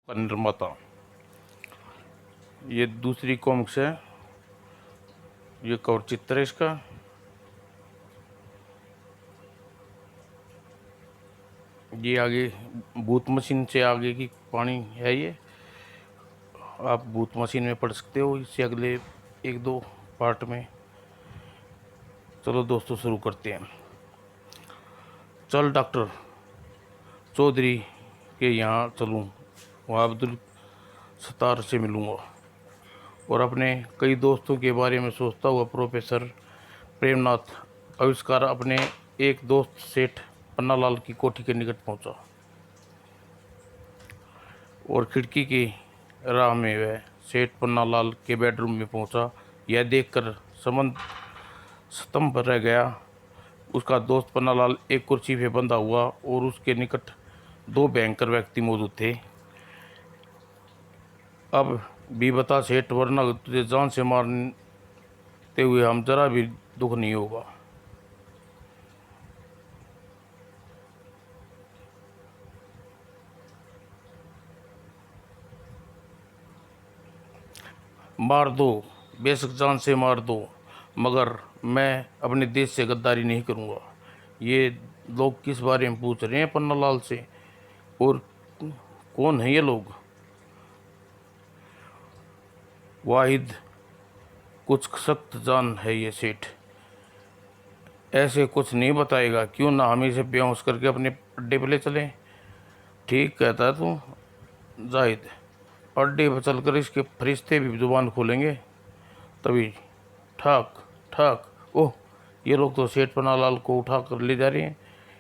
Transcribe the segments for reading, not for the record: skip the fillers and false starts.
का निर्माता। ये दूसरी कॉमिक्स है, ये कवर चित्र है इसका। ये आगे बूथ मशीन से आगे की पानी है। ये आप बूथ मशीन में पढ़ सकते हो इससे अगले एक दो पार्ट में। चलो दोस्तों शुरू करते हैं। चल डॉक्टर चौधरी के यहाँ चलूँ, वहाँ अब्दुल सत्तार से मिलूँगा और अपने कई दोस्तों के बारे में सोचता हुआ प्रोफेसर प्रेमनाथ आविष्कार अपने एक दोस्त सेठ पन्नालाल की कोठी के निकट पहुंचा और खिड़की की राह में वह सेठ पन्नालाल के बेडरूम में पहुंचा। यह देखकर संबंध स्तंभ रह गया। उसका दोस्त पन्नालाल एक कुर्सी पे बंधा हुआ और उसके निकट दो भयंकर व्यक्ति मौजूद थे। अब भी बता सेठ, वरना तुझे जान से मारते हुए हम जरा भी दुख नहीं होगा। मार दो, बेशक जान से मार दो, मगर मैं अपने देश से गद्दारी नहीं करूँगा। ये लोग किस बारे में पूछ रहे हैं पन्नालाल से, और कौन है ये लोग? वाहिद कुछ सख्त जान है ये सेठ, ऐसे कुछ नहीं बताएगा। क्यों ना हम इसे बेहोश करके अपने अड्डे पर ले चलें? ठीक कहता है तू जाहिद, अड्डे पर चलकर इसके फरिश्ते भी जुबान खोलेंगे तभी। ठाक ठाक। ओह, ये लोग तो सेठ पन्नालाल को उठा कर ले जा रहे हैं।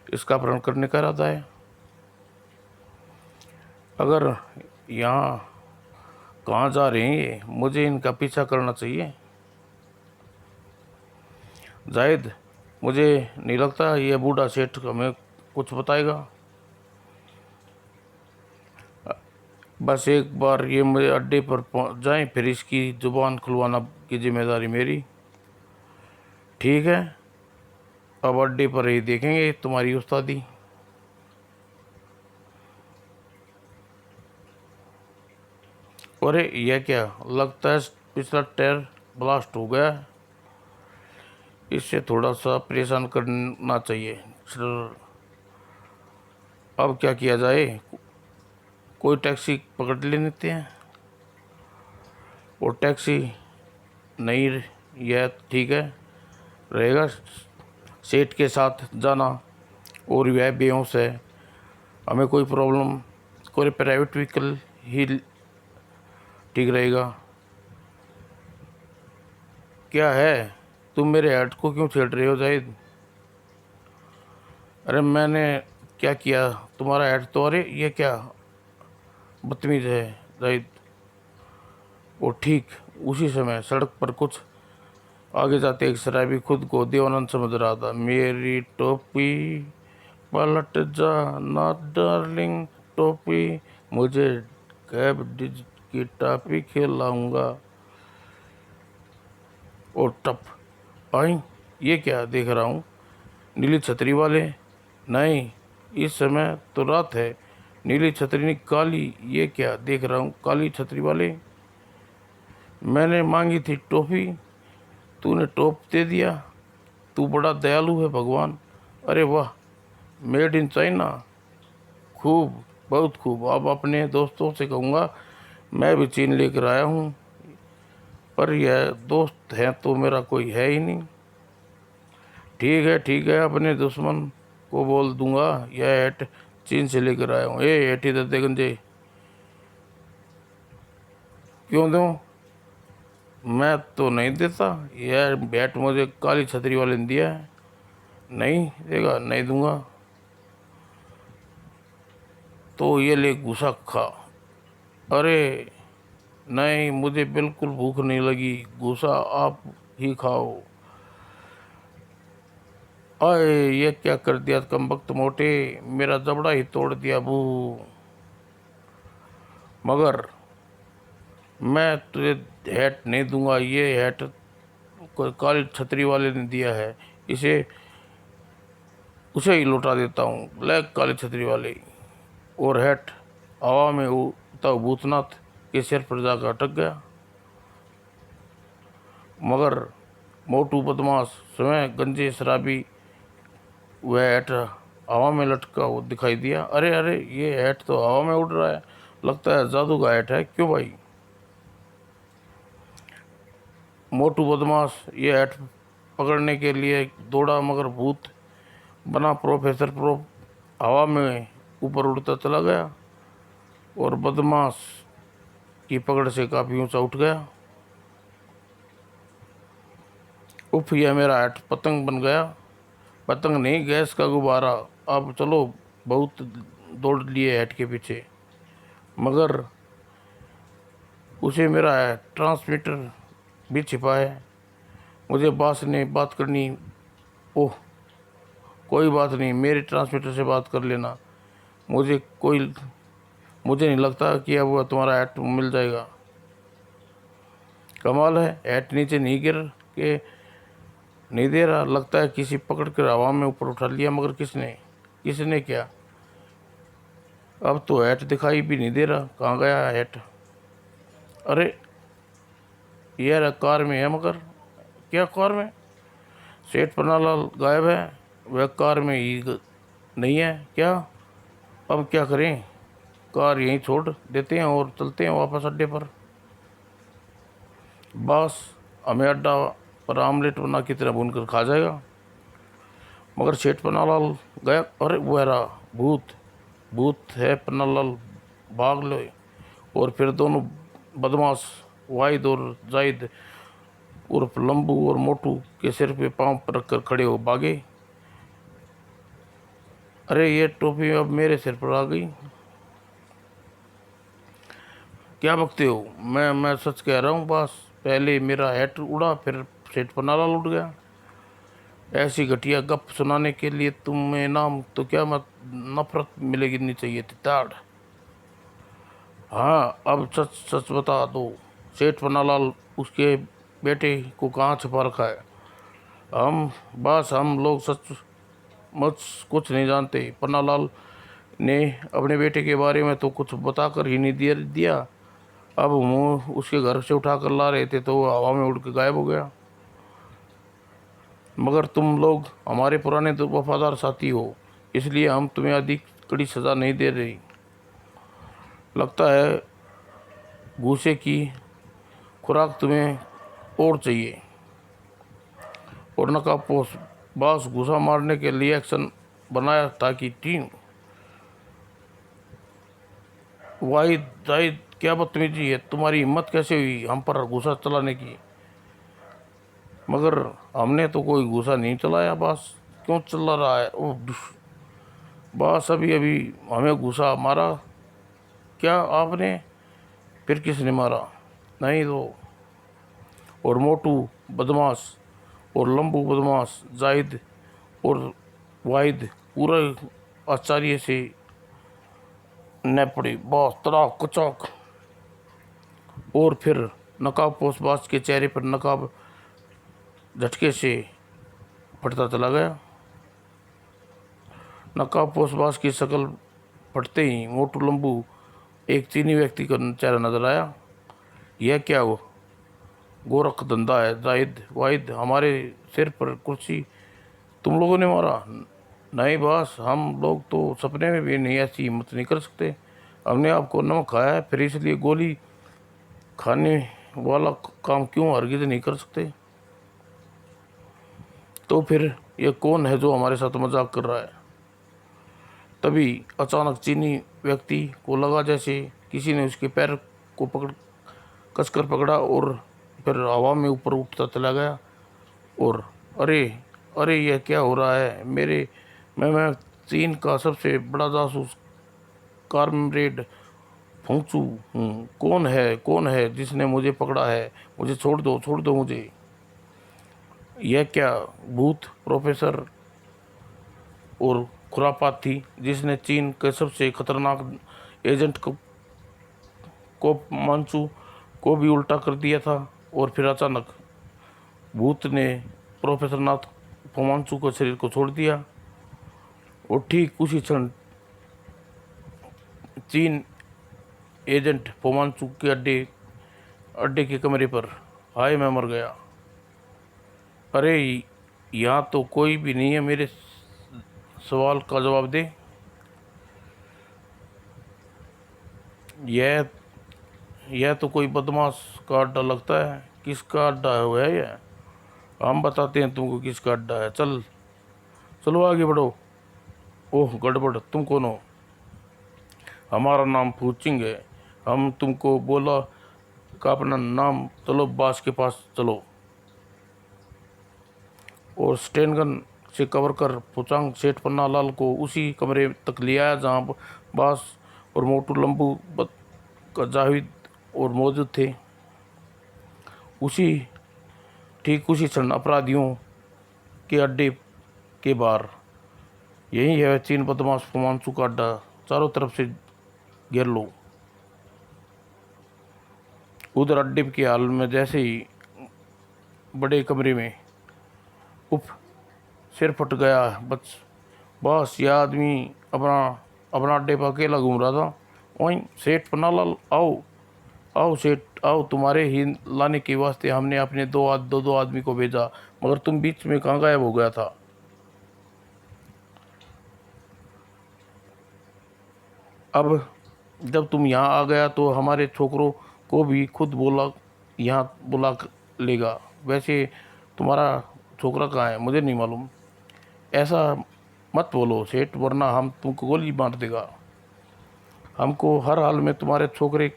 इसका अपहरण करने का इरादा है। अगर यहाँ कहाँ जा रहे हैं ये? मुझे इनका पीछा करना चाहिए। जाहिद, मुझे नहीं लगता ये बूढ़ा सेठ हमें कुछ बताएगा। बस एक बार ये मेरे अड्डे पर पहुँच जाएं, फिर इसकी ज़ुबान खुलवाना की जिम्मेदारी मेरी। ठीक है, अब अड्डे पर ही देखेंगे तुम्हारी उस्तादी। अरे यह क्या, लगता है पिछला टायर ब्लास्ट हो गया। इससे थोड़ा सा परेशान करना चाहिए। अब क्या किया जाए? कोई टैक्सी पकड़ लेते हैं। और टैक्सी नहीं, यह ठीक है रहेगा। सेठ के साथ जाना और वह बेहोश है, हमें कोई प्रॉब्लम, कोई प्राइवेट व्हीकल ही ठीक रहेगा। क्या है, तुम मेरे हेड को क्यों छेड़ रहे हो जाहिद? अरे मैंने क्या किया? तुम्हारा हेड तो, अरे ये क्या बदतमीज है जाहिद। और ठीक उसी समय सड़क पर कुछ आगे जाते एक शराबी खुद को देवानंद समझ रहा था। मेरी टोपी पलट जा ना डार्लिंग टोपी, मुझे कैब डिज की टॉफी खिलाऊंगा। और टप आई, ये क्या देख रहा हूँ? नीली छतरी वाले? नहीं, इस समय तो रात है। नीली छतरी नहीं, काली। ये क्या देख रहा हूँ? काली छतरी वाले। मैंने मांगी थी टॉफी, तूने टॉप दे दिया। तू बड़ा दयालु है भगवान। अरे वाह, मेड इन चाइना। खूब, बहुत खूब। अब अपने दोस्तों से कहूँगा मैं भी चीन लेकर आया हूँ, पर यह दोस्त है तो मेरा कोई है ही नहीं। ठीक है, अपने दुश्मन को बोल दूंगा यह हैट चीन से लेकर आया हूँ। ए हेठी दे गंजे, क्यों दूँ? मैं तो नहीं देता। यह बैट मुझे काली छतरी वाले ने दिया है। नहीं देगा? नहीं दूंगा। तो ये ले गुस्सा खा। अरे नहीं, मुझे बिल्कुल भूख नहीं लगी, गुस्सा आप ही खाओ। आए, ये क्या कर दिया कमबख्त मोटे, मेरा जबड़ा ही तोड़ दिया बू। मगर मैं तुझे हैट नहीं दूंगा। ये हैट काली छतरी वाले ने दिया है, इसे उसे ही लौटा देता हूँ। ब्लैक काली छतरी वाले। और हैट हवा में तब भूतनाथ के सिर पर जाकर अटक गया। मगर मोटू बदमाश स्वयं गंजे शराबी वह ऐट हवा में लटका वो दिखाई दिया। अरे अरे, ये ऐट तो हवा में उड़ रहा है, लगता है जादू का ऐट है। क्यों भाई? मोटू बदमाश ये ऐट पकड़ने के लिए दौड़ा, मगर भूत बना प्रोफेसर प्रो हवा में ऊपर उड़ता चला गया और बदमाश की पकड़ से काफी ऊंचा उठ गया। उफ, यह मेरा ऐट पतंग बन गया। पतंग नहीं, गैस का गुब्बारा। अब चलो, बहुत दौड़ लिए ऐट के पीछे, मगर उसे मेरा ट्रांसमीटर भी छिपा है। मुझे बॉस ने बात करनी। ओह, कोई बात नहीं, मेरे ट्रांसमीटर से बात कर लेना। मुझे नहीं लगता कि अब वह तुम्हारा ऐट मिल जाएगा। कमाल है, ऐट नीचे नहीं गिर के नहीं दे रहा, लगता है किसी पकड़ कर हवा में ऊपर उठा लिया। मगर किसने क्या? अब तो ऐट दिखाई भी नहीं दे रहा, कहाँ गया ऐट? अरे, यह कार में है। मगर क्या कार में? सेठ पन्नालाल गायब है, वह कार में ही नहीं है क्या? अब क्या करें? कार यहीं छोड़ देते हैं और चलते हैं वापस अड्डे पर। बॉस हमें अड्डा पर आमलेट बना की तरह भून कर खा जाएगा। मगर सेठ पन्नालाल गया। अरे, वो रहा भूत है पन्नालाल, भाग लो। और फिर दोनों बदमाश वाहिद और जाहिद उर्फ लंबू और मोटू के सिर पे पांव रखकर खड़े हो भागे। अरे, ये टोपी अब मेरे सिर पर आ गई। क्या बकते हो? मैं सच कह रहा हूँ बॉस, पहले मेरा हैट उड़ा, फिर सेठ पन्नालाल उड़ गया। ऐसी घटिया गप सुनाने के लिए तुम्हें नाम तो क्या मत नफरत मिलेगी नहीं चाहिए थी ताड़। हाँ, अब सच सच बता दो, सेठ पन्नालाल उसके बेटे को कहाँ छिपा रखा है? हम लोग सच मुझ कुछ नहीं जानते। पन्नालाल ने अपने बेटे के बारे में तो कुछ बताकर ही नहीं दिया। अब मुँह उसके घर से उठा कर ला रहे थे तो वो हवा में उड़ के गायब हो गया। मगर तुम लोग हमारे पुराने तो वफादार साथी हो, इसलिए हम तुम्हें अधिक कड़ी सज़ा नहीं दे रही। लगता है घूसे की खुराक तुम्हें और चाहिए। और नकाबपोश बॉस घूसा मारने के लिए एक्शन बनाया ताकि टीम वाहिद जाहिद, क्या बदतमीजी है तुम्हारी? हिम्मत कैसे हुई हम पर घूसा चलाने की? मगर हमने तो कोई घूसा नहीं चलाया बॉस, क्यों चला रहा है? ओह बॉस, अभी अभी हमें घूसा मारा। क्या आपने? फिर किसने मारा? नहीं तो। और मोटू बदमाश और लंबू बदमाश, जाहिद और वाहिद पूरा आश्चर्य से न पड़े बॉस, तड़ाक कुचाक। और फिर नकाबपोश बॉस के चेहरे पर नकाब झटके से फटता चला गया। नकाबपोश बॉस की शक्ल फटते ही मोटू लंबू एक चीनी व्यक्ति का चेहरा नजर आया। यह क्या हो गोरख धंधा है? जाहिद वाहिद, हमारे सिर पर कुर्सी तुम लोगों ने मारा? नहीं बॉस, हम लोग तो सपने में भी नहीं ऐसी हिम्मत नहीं कर सकते। हमने आपको नमक खाया है, फिर इसलिए गोली खाने वाला काम क्यों हरगिज नहीं कर सकते? तो फिर ये कौन है जो हमारे साथ मजाक कर रहा है? तभी अचानक चीनी व्यक्ति को लगा जैसे किसी ने उसके पैर को कसकर पकड़ा और फिर हवा में ऊपर उठता चला गया। और अरे अरे, यह क्या हो रहा है? मैं चीन का सबसे बड़ा जासूस कार्मरेड फंगचू हूँ। कौन है जिसने मुझे पकड़ा है? मुझे छोड़ दो मुझे। यह क्या भूत प्रोफेसर और खुरापात थी जिसने चीन के सबसे खतरनाक एजेंट को मानसू को भी उल्टा कर दिया था? और फिर अचानक भूत ने प्रोफेसर नाथ फमांसू के शरीर को छोड़ दिया और ठीक उसी क्षण चीन एजेंट फोमांचू के अड्डे के कमरे पर। हाय मैं मर गया। अरे यहाँ तो कोई भी नहीं है, मेरे सवाल का जवाब दे। यह यह तो कोई बदमाश का अड्डा लगता है। किसका अड्डा है यह? हम बताते हैं तुमको किसका अड्डा है। चलो आगे बढ़ो। ओह गड़बड़, तुम कौन हो? हमारा नाम फूचिंग है। हम तुमको बोला का अपना नाम। चलो बास के पास चलो और स्टेनगन से कवर कर पुचांग सेठ पन्नालाल को उसी कमरे तक ले आया जहाँ बास और मोटू लंबू का जाहिद और मौजूद थे। ठीक उसी क्षण अपराधियों के अड्डे के बाहर। यही है चीन बदमाश फुमांसू का अड्डा। चारों तरफ से घेर लो। उधर अड्डे के हाल में जैसे ही बड़े कमरे में उफ सिर फट गया। बस यह आदमी अपना अपना अड्डे पर अकेला घूम रहा था। वहीं सेठ पन्नालाल आओ आओ सेठ आओ, तुम्हारे ही लाने के वास्ते हमने अपने दो आदमी को भेजा, मगर तुम बीच में कहाँ गायब हो गया था? अब जब तुम यहाँ आ गया तो हमारे छोकरों को भी खुद यहाँ बुला लेगा। वैसे तुम्हारा छोकरा कहाँ है? मुझे नहीं मालूम। ऐसा मत बोलो सेठ, वरना हम तुमको गोली मार देगा। हमको हर हाल में तुम्हारे छोकरे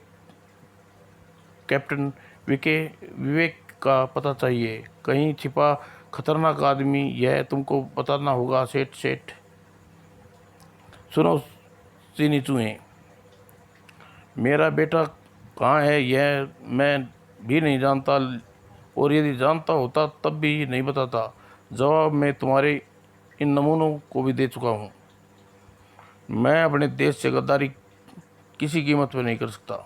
कैप्टन विवेक का पता चाहिए। कहीं छिपा खतरनाक आदमी यह तुमको बताना होगा। सेठ सुनो चीनी चूहे, मेरा बेटा कहाँ है यह मैं भी नहीं जानता, और यदि जानता होता तब भी नहीं बताता। जवाब मैं तुम्हारे इन नमूनों को भी दे चुका हूँ। मैं अपने देश से गद्दारी किसी कीमत पर नहीं कर सकता।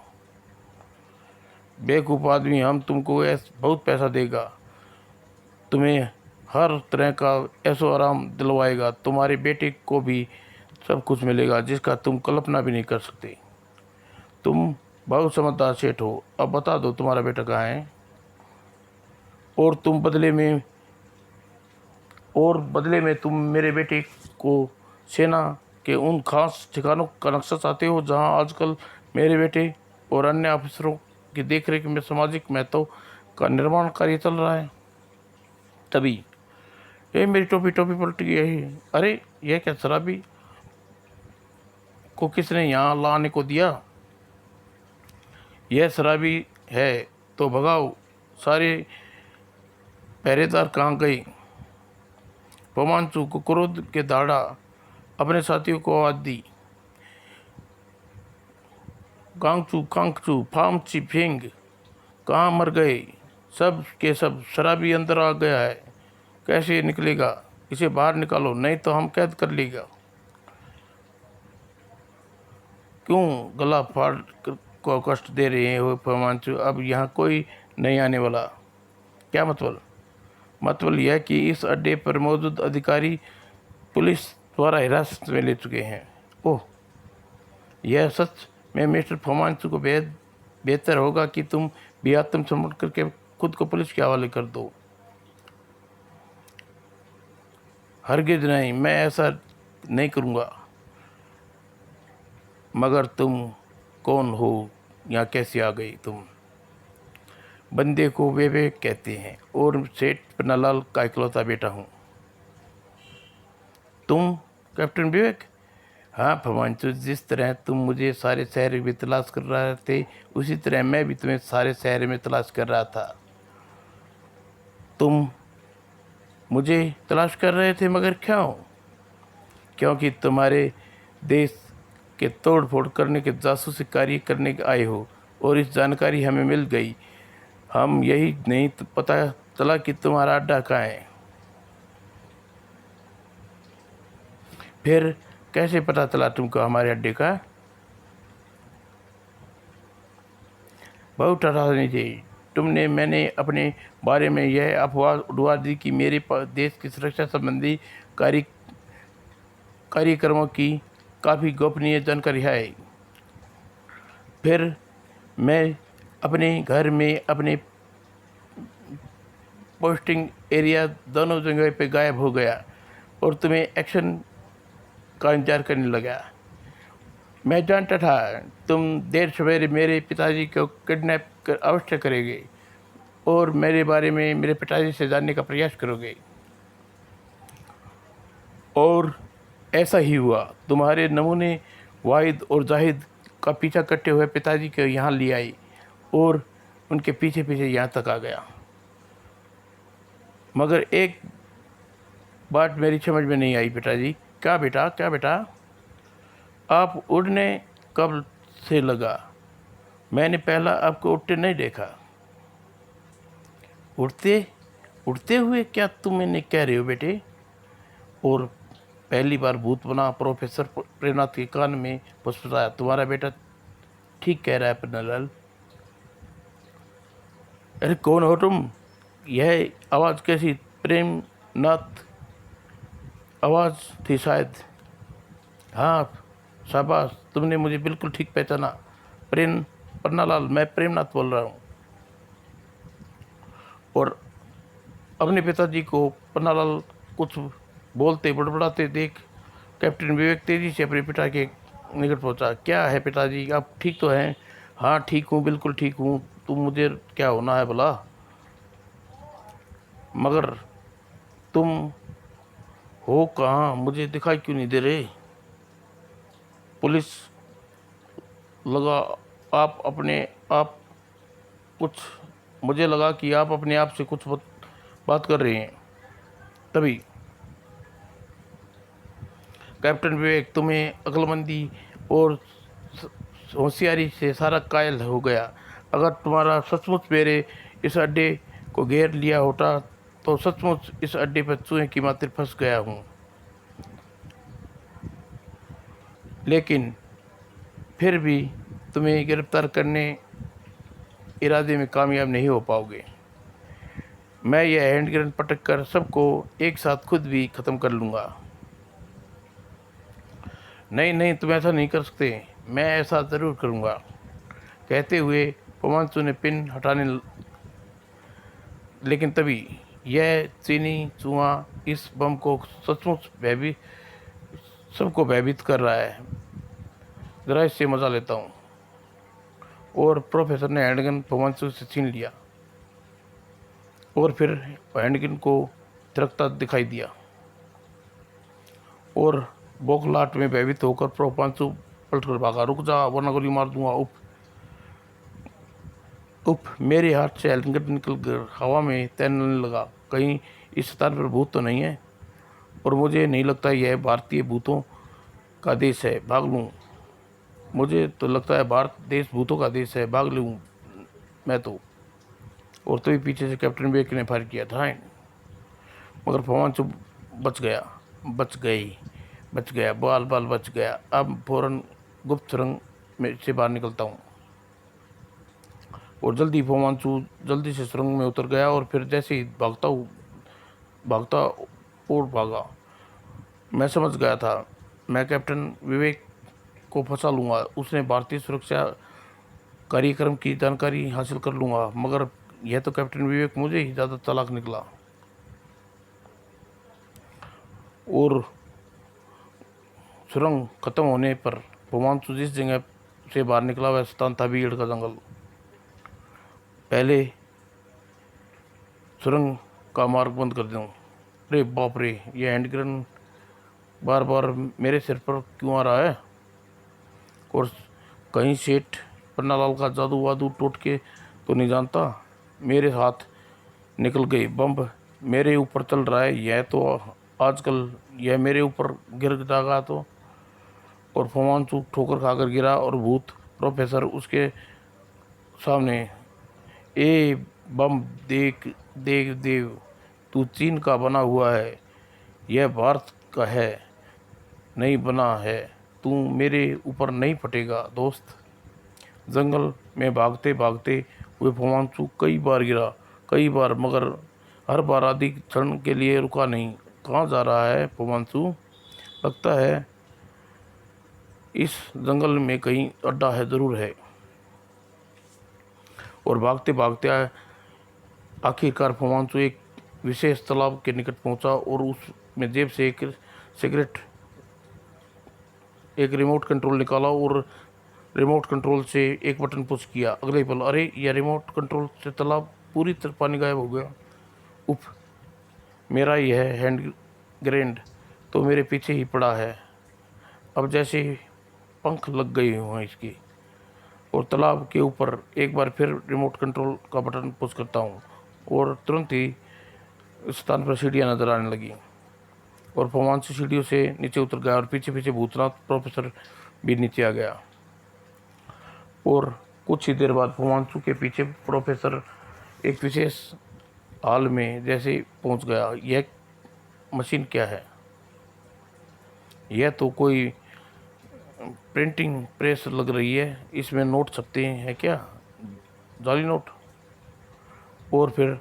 बेवकूफ़ आदमी, हम तुमको बहुत पैसा देगा, तुम्हें हर तरह का ऐसो आराम दिलवाएगा, तुम्हारे बेटे को भी सब कुछ मिलेगा जिसका तुम कल्पना भी नहीं कर सकते। तुम बहुत समझदार सेठ हो। अब बता दो तुम्हारा बेटा कहाँ है, और बदले में तुम मेरे बेटे को सेना के उन खास ठिकानों का नक्शा चाहते हो जहां आजकल मेरे बेटे और अन्य अफसरों की देखरेख में सामाजिक महत्व का निर्माण कार्य चल रहा है। तभी ये मेरी टोपी पलट गई है। अरे यह क्या शराबी को किसने यहाँ लाने को दिया? यह शराबी है तो भगाओ। सारे पहरेदार कहाँ गए? पमांचू को क्रोध के दाड़ा अपने साथियों को आवाज दी। कांगचू कांगचू फामची फेंग कहाँ मर गए? सब के सब शराबी अंदर आ गया है। कैसे निकलेगा? इसे बाहर निकालो, नहीं तो हम कैद कर लेगा। क्यों गला फाड़ को कष्ट दे रहे हो पमांचू? अब यहाँ कोई नहीं आने वाला। क्या मतलब यह कि इस अड्डे पर मौजूद अधिकारी पुलिस द्वारा हिरासत में ले चुके हैं। ओह, यह सच में मिस्टर फमांचू को बेहतर होगा कि तुम भी आत्मसमर्पण करके खुद को पुलिस के हवाले कर दो। हरगिज नहीं, मैं ऐसा नहीं करूँगा। मगर तुम कौन हो? यहाँ कैसे आ गई तुम? बंदे को विवेक कहते हैं और सेठ पन्नालाल का इकलौता बेटा हूँ। तुम कैप्टन विवेक? हाँ फमांचू, जिस तरह तुम मुझे सारे शहर में तलाश कर रहे थे, उसी तरह मैं भी तुम्हें सारे शहर में तलाश कर रहा था। तुम मुझे तलाश कर रहे थे, मगर क्यों? क्योंकि तुम्हारे देश के तोड़ फोड़ करने के जासूसी कार्य करने आए हो, और इस जानकारी हमें मिल गई। हम यही नहीं तो पता चला कि तुम्हारा अड्डा कहाँ है। फिर कैसे पता चला तुमको हमारे अड्डे का? बहुत नहीं थी तुमने। मैंने अपने बारे में यह अफवाह उड़वा दी कि मेरे देश की सुरक्षा संबंधी कार्यक्रमों की काफ़ी गोपनीय जानकारी है। फिर मैं अपने घर में अपने पोस्टिंग एरिया दोनों जगह पे गायब हो गया और तुम्हें एक्शन का इंतजार करने लगा। मैं जानता था तुम देर सवेरे मेरे पिताजी को किडनैप कर अवश्य करोगे और मेरे बारे में मेरे पिताजी से जानने का प्रयास करोगे। और ऐसा ही हुआ। तुम्हारे नमूने वाहिद और जाहिद का पीछा करते हुए पिताजी को यहाँ ले आई और उनके पीछे पीछे यहाँ तक आ गया। मगर एक बात मेरी समझ में नहीं आई पिताजी। क्या बेटा, क्या बेटा? आप उड़ने कब से लगा? मैंने पहला आपको उड़ते नहीं देखा। उड़ते उड़ते हुए क्या तुम मैंने कह रहे हो बेटे? और पहली बार भूत बना प्रोफेसर प्रेमनाथ के कान में फुसफुसाया। तुम्हारा बेटा ठीक कह रहा है पन्नालाल। अरे कौन हो तुम? यह आवाज़ कैसी? प्रेमनाथ आवाज़ थी शायद। हाँ शाबाश, तुमने मुझे बिल्कुल ठीक पहचाना। पन्नालाल, मैं प्रेमनाथ बोल रहा हूँ। और अपने पिताजी को पन्नालाल कुछ बोलते बड़बड़ाते देख कैप्टन विवेक तेजी से अपने पिता के निकट पहुंचा। क्या है पिताजी, आप ठीक तो हैं? हाँ ठीक हूँ, बिल्कुल ठीक हूँ। तुम मुझे क्या होना है भला? मगर तुम हो कहाँ? मुझे दिखाई क्यों नहीं दे रहे? पुलिस लगा आप अपने आप कुछ मुझे लगा कि आप अपने आप से कुछ बात कर रहे हैं। तभी कैप्टन विवेक, तुम्हें अक्लमंदी और होशियारी से सारा कायल हो गया। अगर तुम्हारा सचमुच मेरे इस अड्डे को घेर लिया होता तो सचमुच इस अड्डे पर चूहे की मात्र फंस गया हूँ। लेकिन फिर भी तुम्हें गिरफ्तार करने इरादे में कामयाब नहीं हो पाओगे। मैं यह हैंड ग्रेनेड पटक कर सबको एक साथ खुद भी ख़त्म कर लूँगा। नहीं नहीं, तुम ऐसा नहीं कर सकते। मैं ऐसा ज़रूर करूँगा। कहते हुए पमांसू ने पिन हटाने लेकिन तभी यह चीनी चूहा इस बम को सचमुच सबको भयभीत कर रहा है। ज़रा इससे मज़ा लेता हूँ। और प्रोफेसर ने हैंडगन पमांसू से छीन लिया और फिर हैंडगन को थिरकता दिखाई दिया और बौखलाहट में भयभीत होकर पमांसू पलटकर भागा। रुक जा वरना गोली मार दूंगा। मेरे हाथ से हैंडगन निकल कर हवा में तैरने लगा। कहीं इस स्थान पर भूत तो नहीं है? और मुझे नहीं लगता यह भारतीय भूतों का देश है। भाग लूँ? मुझे तो लगता है भारत देश भूतों का देश है। भाग लूँ मैं तो। और तभी पीछे से कैप्टन विवेक ने फायर किया था, मगर पमांसू बच गया, बाल बच गया। अब फौरन गुप्त सुरंग में से बाहर निकलता हूँ। और पमांसू जल्दी से सुरंग में उतर गया और फिर जैसे ही भागता और भागा। मैं समझ गया था मैं कैप्टन विवेक को फंसा लूँगा। उसने भारतीय सुरक्षा कार्यक्रम की जानकारी हासिल कर लूँगा। मगर यह तो कैप्टन विवेक मुझे ही ज़्यादा चालाक निकला। और सुरंग खत्म होने पर पमांसू जिस जगह से बाहर निकला वह स्थान था भीड़ का जंगल। पहले सुरंग का मार्ग बंद कर दूं। अरे बाप रे, यह हैंड ग्रेनेड बार बार मेरे सिर पर क्यों आ रहा है? और कहीं सेठ पन्नालाल का जादू वादू टूट के तो नहीं जानता? मेरे हाथ निकल गई। बम मेरे ऊपर चल रहा है। यह तो आजकल यह मेरे ऊपर गिर जाएगा तो। और पमांसू ठोकर खाकर गिरा और भूत प्रोफेसर उसके सामने। ए बम देख देख देव, तू चीन का बना हुआ है, यह भारत का है नहीं बना है। तू मेरे ऊपर नहीं फटेगा दोस्त। जंगल में भागते भागते हुए पमांसू कई बार गिरा, कई बार, मगर हर बार आधी क्षण के लिए रुका नहीं। कहाँ जा रहा है पमांसू? लगता है इस जंगल में कहीं अड्डा है, ज़रूर है। और भागते भागते आखिरकार फुमांचू एक विशेष तालाब के निकट पहुंचा और उसमें जेब से एक रिमोट कंट्रोल निकाला और रिमोट कंट्रोल से एक बटन पुश किया। अगले पल अरे यह रिमोट कंट्रोल से तालाब पूरी तरह पानी गायब हो गया। उफ, मेरा यह हैंड ग्रेनेड तो मेरे पीछे ही पड़ा है। अब जैसे पंख लग गए हुए इसके। और तालाब के ऊपर एक बार फिर रिमोट कंट्रोल का बटन पुश करता हूँ और तुरंत ही उस स्थान पर सीढ़ियाँ नजर आने लगी और फुमांचू सीढ़ियों से नीचे उतर गया और पीछे पीछे भूतनाथ प्रोफेसर भी नीचे आ गया। और कुछ ही देर बाद फुमांचू के पीछे प्रोफेसर एक विशेष हाल में जैसे पहुंच गया। यह मशीन क्या है? यह तो कोई प्रिंटिंग प्रेस लग रही है। इसमें नोट छपते हैं क्या? जाली नोट और फिर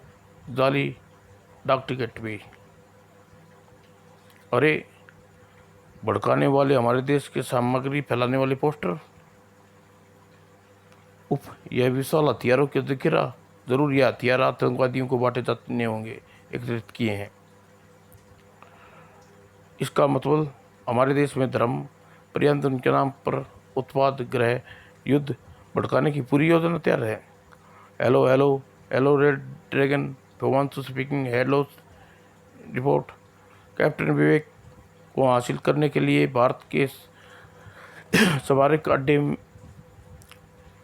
जाली डाक टिकट भी। अरे भड़काने वाले, हमारे देश के सामग्री फैलाने वाले पोस्टर। उफ, यह विशाल हथियारों के जखीरा। जरूर यह हथियार आतंकवादियों को बांटे जाने होंगे, एकत्रित किए हैं। इसका मतलब हमारे देश में धर्म पर्यावरण के नाम पर उत्पाद ग्रह युद्ध भड़काने की पूरी योजना तैयार है। Hello hello hello red dragon, Fu Manchu speaking. Hello report. Captain Vivek को हासिल करने के लिए भारत के सवारिक अड्डे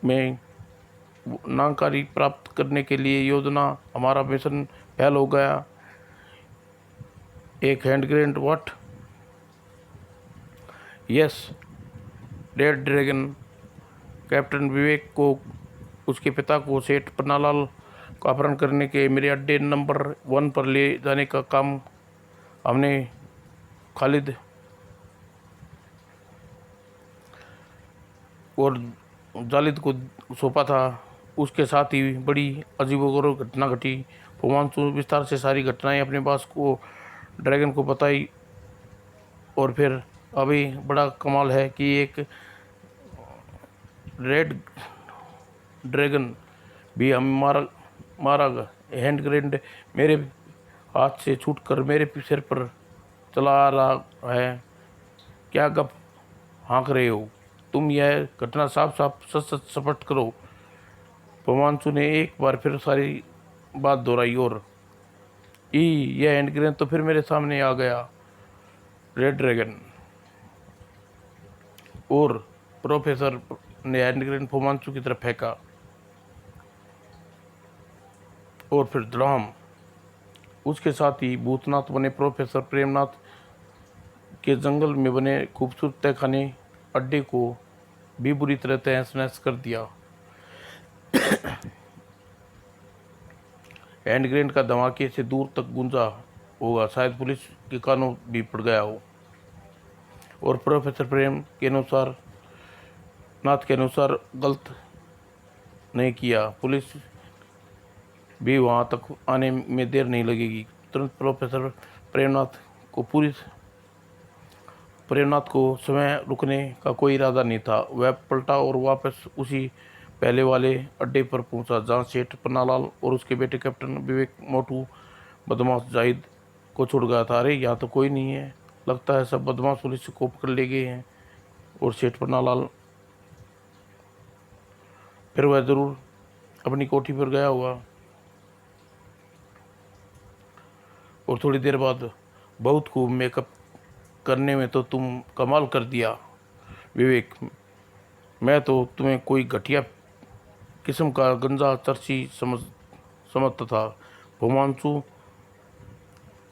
में नाकारी प्राप्त करने के लिए योजना, हमारा मिशन फेल हो गया। एक hand grenade. What? Yes red dragon. Captain Vivek को, उसके पिता को सेठ पन्नालाल का अपहरण करने के मेरे अड्डे नंबर 1 पर ले जाने का काम हमने खालिद और जालिद को सौंपा था। उसके साथ ही बड़ी अजीबोगरीब घटना घटी। फुमांचू विस्तार से सारी घटनाएं अपने बॉस को, ड्रैगन को बताई। और फिर अभी बड़ा कमाल है कि एक रेड ड्रैगन भी हम मारा हैंड ग्रेनेड मेरे हाथ से छूटकर मेरे सिर पर चला आ रहा है। क्या गप हाँक रहे हो तुम? यह घटना साफ साफ सच सच सपट करो। फुमांचू ने एक बार फिर सारी बात दोहराई और यह हैंड ग्रेनेड तो फिर मेरे सामने आ गया। रेड ड्रैगन और प्रोफेसर ने हैंड ग्रेनेड फुमांचू की तरफ फेंका और फिर धड़ाम। उसके साथ ही भूतनाथ बने प्रोफेसर प्रेमनाथ के जंगल में बने खूबसूरत तहखाने अड्डे को भी बुरी तरह तहस नहस कर दिया। हैंड ग्रेनेड का धमाके से दूर तक गूंजा होगा, शायद पुलिस के कानों भी पड़ गया हो। और प्रोफेसर नाथ के अनुसार गलत नहीं किया। पुलिस भी वहां तक आने में देर नहीं लगेगी। तुरंत प्रेमनाथ को समय रुकने का कोई इरादा नहीं था। वह पलटा और वापस उसी पहले वाले अड्डे पर पहुंचा जहां सेठ पन्नालाल और उसके बेटे कैप्टन विवेक मोटू बदमाश जाहिद को छोड़ गया था। अरे यहाँ तो कोई नहीं है, लगता है सब बदमाश पुलिस को पकड़ ले गए हैं। और सेठ पन्नालाल, फिर वह जरूर अपनी कोठी पर गया होगा। और थोड़ी देर बाद, बहुत खूब, मेकअप करने में तो तुम कमाल कर दिया विवेक। मैं तो तुम्हें कोई घटिया किस्म का गंजा चर्ची समझता था। फुमांचू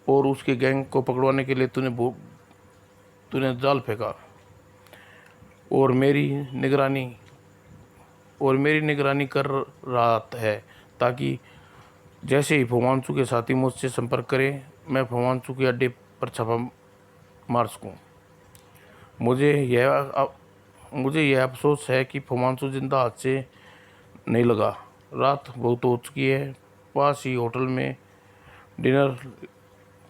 और उसके गैंग को पकड़वाने के लिए तूने जाल फेंका और मेरी निगरानी कर रहा है, ताकि जैसे ही फुमांचू के साथी मुझसे संपर्क करें मैं फुमांचू के अड्डे पर छापा मार सकूं। मुझे यह अफसोस है कि फुमांचू जिंदा हाथ से नहीं लगा। रात बहुत हो चुकी है। पास ही होटल में डिनर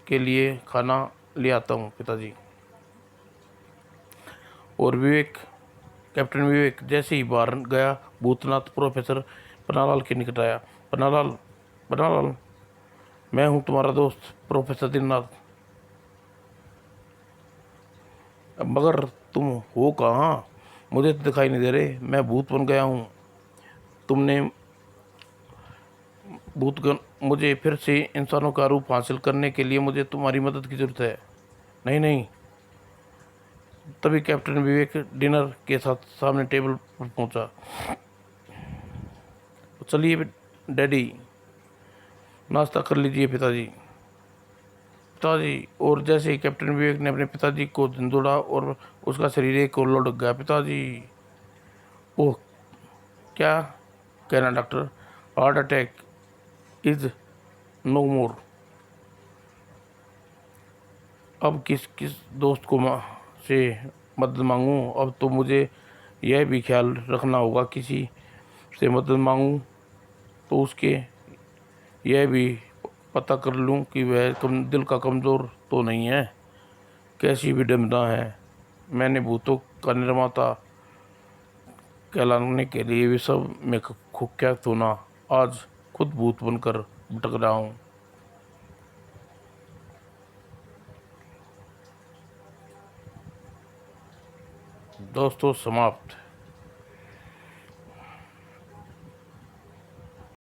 के लिए खाना ले आता हूँ पिताजी। और कैप्टन विवेक जैसे ही बाहर गया, भूतनाथ प्रोफेसर पन्नालाल के निकट आया। पन्नालाल, पन्नालाल, मैं हूँ तुम्हारा दोस्त प्रोफेसर दीननाथ। मगर तुम हो कहाँ? मुझे तो दिखाई नहीं दे रहे, मैं भूत बन गया हूँ। तुमने भूतगण मुझे फिर से इंसानों का रूप हासिल करने के लिए मुझे तुम्हारी मदद की ज़रूरत है। नहीं नहीं। तभी कैप्टन विवेक डिनर के साथ सामने टेबल पर पहुंचा। चलिए डैडी, नाश्ता कर लीजिए पिताजी। पिताजी, और जैसे ही कैप्टन विवेक ने अपने पिताजी को झंझोड़ा और उसका शरीर एक ओर लुढ़क गया। पिताजी, ओह, क्या कहना doctor? Heart attack is no more. अब किस किस दोस्त को से मदद मांगूं? अब तो मुझे यह भी ख्याल रखना होगा, किसी से मदद मांगूं तो उसके यह भी पता कर लूं कि वह दिल का कमज़ोर तो नहीं है। कैसी भी डमना है। मैंने भूतों का निर्माता कहलाने के लिए विश्व में कुख्यात होना, आज खुद भूत बनकर भटक रहा हूँ। दोस्तों, समाप्त।